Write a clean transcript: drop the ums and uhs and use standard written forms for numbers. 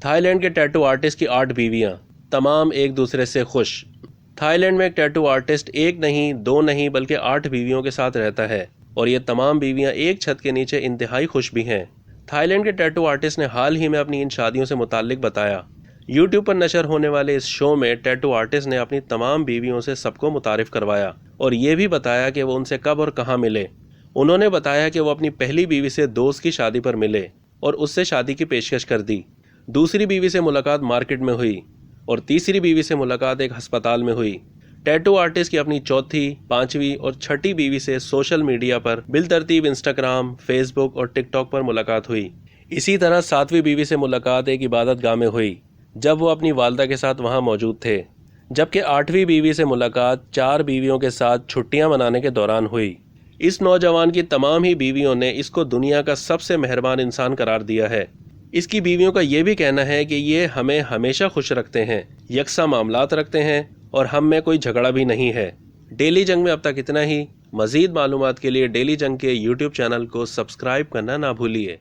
Thai land کے tattoo artist کی 8 بیویاں، تمام ایک دوسرے سے خوش۔ تھائی لینڈ میں ایک ٹیٹو آرٹسٹ ایک نہیں، 2 نہیں بلکہ 8 بیویوں کے ساتھ رہتا ہے، اور یہ تمام بیویاں ایک چھت کے نیچے انتہائی خوش بھی ہیں۔ تھائی لینڈ کے ٹیٹو آرٹسٹ نے حال ہی میں اپنی ان شادیوں سے متعلق بتایا۔ یوٹیوب پر نشر ہونے والے اس شو میں ٹیٹو آرٹسٹ نے اپنی تمام بیویوں سے سب کو متعارف کروایا اور یہ بھی بتایا کہ وہ ان سے کب اور کہاں ملے۔ انہوں نے بتایا کہ وہ اپنی پہلی بیوی سے دوست کی شادی پر ملے اور اس سے شادی کی پیشکش کر دی۔ دوسری بیوی سے ملاقات مارکیٹ میں ہوئی اور تیسری بیوی سے ملاقات ایک ہسپتال میں ہوئی۔ ٹیٹو آرٹسٹ کی اپنی چوتھی، 5ویں اور 6ٹھی بیوی سے سوشل میڈیا پر بالترتیب انسٹاگرام، فیس بک اور ٹک ٹاک پر ملاقات ہوئی۔ اسی طرح 7ویں بیوی سے ملاقات ایک عبادت گاہ میں ہوئی جب وہ اپنی والدہ کے ساتھ وہاں موجود تھے، جبکہ 8ویں بیوی سے ملاقات 4 بیویوں کے ساتھ چھٹیاں منانے کے دوران ہوئی۔ اس نوجوان کی تمام ہی بیویوں نے اس کو دنیا کا سب سے مہربان انسان قرار دیا ہے۔ اس کی بیویوں کا یہ بھی کہنا ہے کہ یہ ہمیں ہمیشہ خوش رکھتے ہیں، یکساں معاملات رکھتے ہیں اور ہم میں کوئی جھگڑا بھی نہیں ہے۔ ڈیلی جنگ میں اب تک اتنا ہی۔ مزید معلومات کے لیے ڈیلی جنگ کے یوٹیوب چینل کو سبسکرائب کرنا نہ بھولیے۔